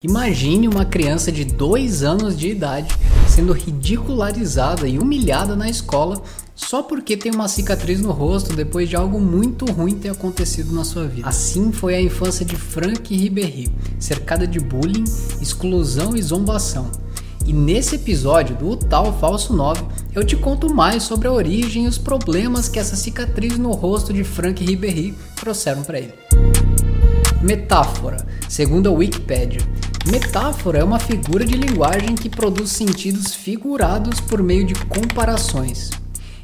Imagine uma criança de 2 anos de idade sendo ridicularizada e humilhada na escola só porque tem uma cicatriz no rosto depois de algo muito ruim ter acontecido na sua vida. Assim foi a infância de Franck Ribéry, cercada de bullying, exclusão e zombação. E nesse episódio do Tal Falso 9, eu te conto mais sobre a origem e os problemas que essa cicatriz no rosto de Franck Ribéry trouxeram para ele. Metáfora, segundo a Wikipédia. Metáfora é uma figura de linguagem que produz sentidos figurados por meio de comparações.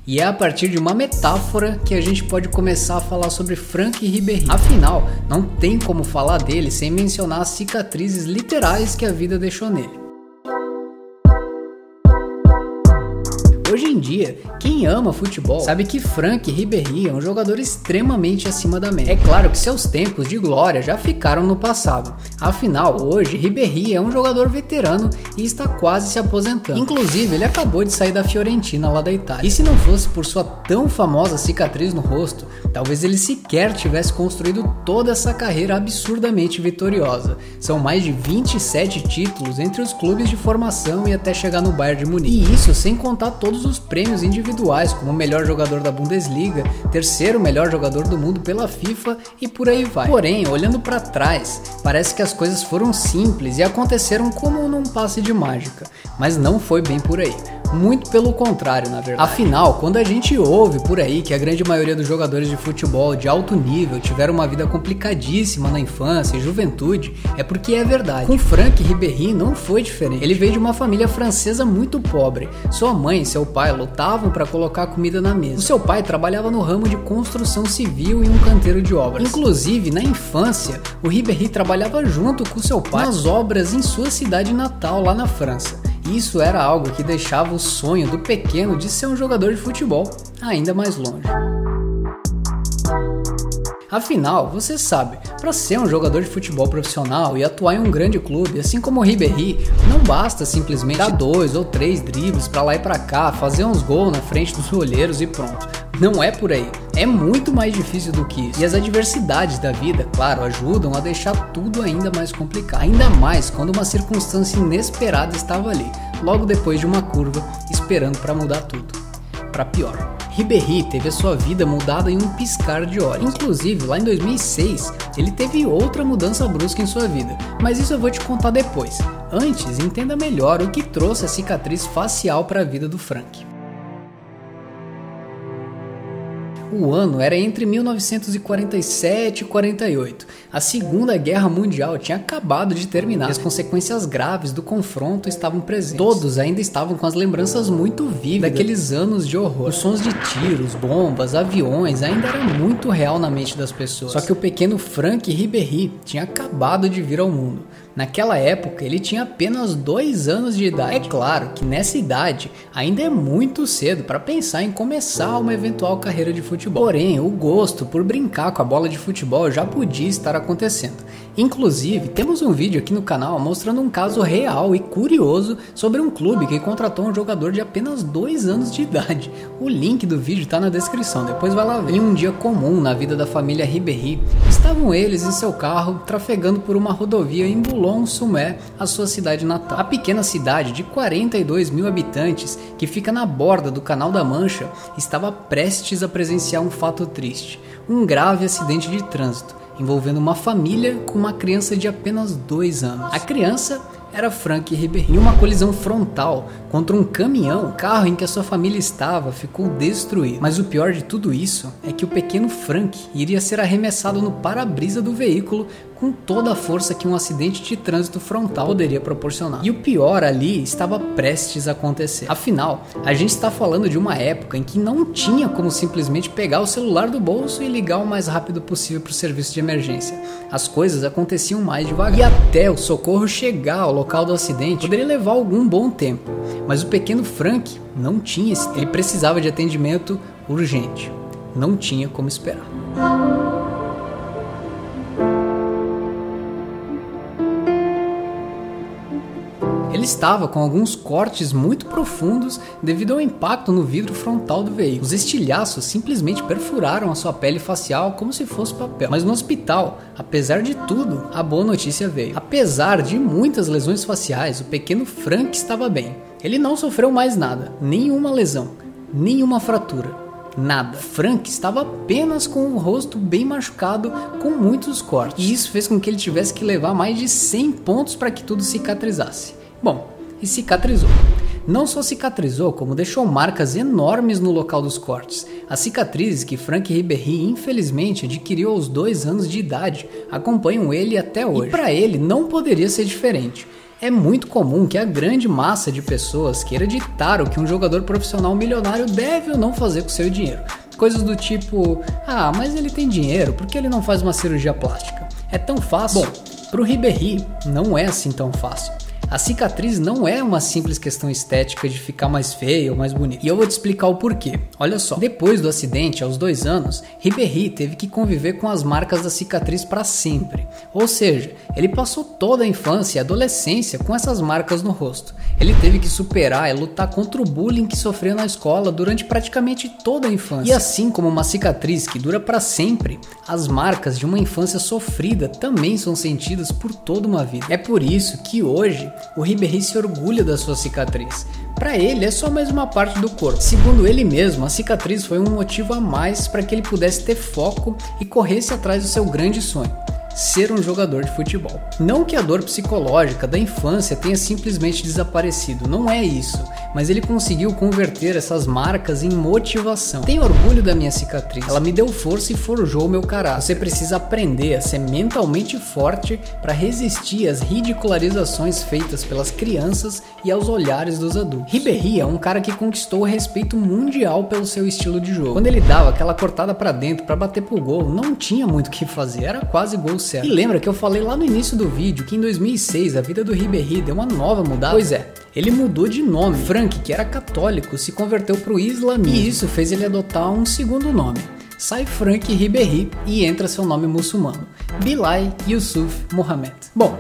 E é a partir de uma metáfora que a gente pode começar a falar sobre Franck Ribéry. Afinal, não tem como falar dele sem mencionar as cicatrizes literais que a vida deixou nele. Hoje em dia, quem ama futebol sabe que Franck Ribéry é um jogador extremamente acima da média. É claro que seus tempos de glória já ficaram no passado. Afinal, hoje, Ribéry é um jogador veterano e está quase se aposentando. Inclusive, ele acabou de sair da Fiorentina, lá da Itália. E se não fosse por sua tão famosa cicatriz no rosto, talvez ele sequer tivesse construído toda essa carreira absurdamente vitoriosa. São mais de 27 títulos entre os clubes de formação e até chegar no Bayern de Munique. E isso sem contar todos os prêmios individuais, como o melhor jogador da Bundesliga, terceiro melhor jogador do mundo pela FIFA e por aí vai. Porém, olhando para trás, parece que as coisas foram simples e aconteceram como num passe de mágica, mas não foi bem por aí. Muito pelo contrário, na verdade. Afinal, quando a gente ouve por aí que a grande maioria dos jogadores de futebol de alto nível tiveram uma vida complicadíssima na infância e juventude, é porque é verdade. Com Franck Ribéry não foi diferente. Ele veio de uma família francesa muito pobre. Sua mãe e seu pai lutavam para colocar comida na mesa. O seu pai trabalhava no ramo de construção civil em um canteiro de obras. Inclusive, na infância, o Ribéry trabalhava junto com seu pai nas obras em sua cidade natal, lá na França. Isso era algo que deixava o sonho do pequeno de ser um jogador de futebol ainda mais longe. Afinal, você sabe, para ser um jogador de futebol profissional e atuar em um grande clube, assim como o Ribéry, não basta simplesmente dar 2 ou 3 dribles para lá e para cá, fazer uns gols na frente dos goleiros e pronto. Não é por aí, é muito mais difícil do que isso. E as adversidades da vida, claro, ajudam a deixar tudo ainda mais complicado. Ainda mais quando uma circunstância inesperada estava ali, logo depois de uma curva, esperando para mudar tudo. Para pior. Ribéry teve a sua vida mudada em um piscar de olhos. Inclusive, lá em 2006, ele teve outra mudança brusca em sua vida, mas isso eu vou te contar depois. Antes, entenda melhor o que trouxe a cicatriz facial para a vida do Franck. O ano era entre 1947 e 48. A Segunda Guerra Mundial tinha acabado de terminar e as consequências graves do confronto estavam presentes. Todos ainda estavam com as lembranças muito vívidas daqueles anos de horror. Os sons de tiros, bombas, aviões ainda eram muito real na mente das pessoas. Só que o pequeno Franck Ribéry tinha acabado de vir ao mundo. Naquela época, ele tinha apenas 2 anos de idade. É claro que nessa idade ainda é muito cedo para pensar em começar uma eventual carreira de futebol. Porém, o gosto por brincar com a bola de futebol já podia estar acontecendo. Inclusive, temos um vídeo aqui no canal mostrando um caso real e curioso sobre um clube que contratou um jogador de apenas 2 anos de idade. O link do vídeo está na descrição, depois vai lá ver. Em um dia comum na vida da família Ribéry, estavam eles em seu carro trafegando por uma rodovia em Boulogne-sur-Mer, a sua cidade natal. A pequena cidade de 42 mil habitantes, que fica na borda do Canal da Mancha, estava prestes a presenciar um fato triste, um grave acidente de trânsito, envolvendo uma família com uma criança de apenas 2 anos. A criança era Franck Ribéry. Em uma colisão frontal contra um caminhão, o carro em que a sua família estava ficou destruído. Mas o pior de tudo isso é que o pequeno Franck iria ser arremessado no para-brisa do veículo com toda a força que um acidente de trânsito frontal poderia proporcionar. E o pior ali estava prestes a acontecer. Afinal, a gente está falando de uma época em que não tinha como simplesmente pegar o celular do bolso e ligar o mais rápido possível para o serviço de emergência. As coisas aconteciam mais devagar. E até o socorro chegar ao local do acidente poderia levar algum bom tempo. Mas o pequeno Franck não tinha esse tempo. Ele precisava de atendimento urgente. Não tinha como esperar. Ele estava com alguns cortes muito profundos devido ao impacto no vidro frontal do veículo. Os estilhaços simplesmente perfuraram a sua pele facial como se fosse papel. Mas no hospital, apesar de tudo, a boa notícia veio. Apesar de muitas lesões faciais, o pequeno Frank estava bem. Ele não sofreu mais nada, nenhuma lesão, nenhuma fratura. Nada. Frank estava apenas com o rosto bem machucado, com muitos cortes. E isso fez com que ele tivesse que levar mais de 100 pontos para que tudo cicatrizasse. Bom, e cicatrizou. Não só cicatrizou, como deixou marcas enormes no local dos cortes. As cicatrizes que Frank Ribéry infelizmente adquiriu aos 2 anos de idade acompanham ele até hoje. E para ele não poderia ser diferente. É muito comum que a grande massa de pessoas queira ditar o que um jogador profissional milionário deve ou não fazer com seu dinheiro. Coisas do tipo, mas ele tem dinheiro, por que ele não faz uma cirurgia plástica? É tão fácil? Bom, para o Ribéry não é assim tão fácil. A cicatriz não é uma simples questão estética de ficar mais feio ou mais bonito. E eu vou te explicar o porquê. Olha só, depois do acidente, aos 2 anos, Ribéry teve que conviver com as marcas da cicatriz para sempre. Ou seja, ele passou toda a infância e adolescência com essas marcas no rosto. Ele teve que superar e lutar contra o bullying que sofreu na escola durante praticamente toda a infância. E assim como uma cicatriz que dura para sempre, as marcas de uma infância sofrida também são sentidas por toda uma vida. É por isso que hoje o Ribéry se orgulha da sua cicatriz. Para ele é só mais uma parte do corpo. Segundo ele mesmo, a cicatriz foi um motivo a mais para que ele pudesse ter foco e corresse atrás do seu grande sonho: ser um jogador de futebol. Não que a dor psicológica da infância tenha simplesmente desaparecido, não é isso, mas ele conseguiu converter essas marcas em motivação. Tenho orgulho da minha cicatriz, ela me deu força e forjou o meu caráter. Você precisa aprender a ser mentalmente forte para resistir às ridicularizações feitas pelas crianças e aos olhares dos adultos. Ribéry é um cara que conquistou o respeito mundial pelo seu estilo de jogo. Quando ele dava aquela cortada para dentro para bater pro gol, não tinha muito o que fazer, era quase gol certo. E lembra que eu falei lá no início do vídeo que em 2006 a vida do Ribéry deu uma nova mudada? Pois é, ele mudou de nome. Frank, que era católico, se converteu para o islamismo. E isso fez ele adotar um segundo nome. Sai Frank Ribéry e entra seu nome muçulmano: Bilal Yusuf Mohammed. Bom,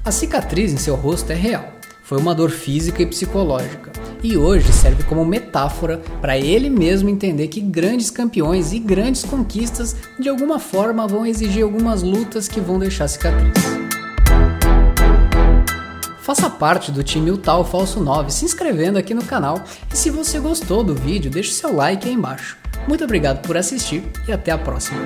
a cicatriz em seu rosto é real. Foi uma dor física e psicológica. E hoje serve como metáfora para ele mesmo entender que grandes campeões e grandes conquistas de alguma forma vão exigir algumas lutas que vão deixar cicatriz. Faça parte do time Utal Falso 9 se inscrevendo aqui no canal, e se você gostou do vídeo, deixe seu like aí embaixo. Muito obrigado por assistir e até a próxima.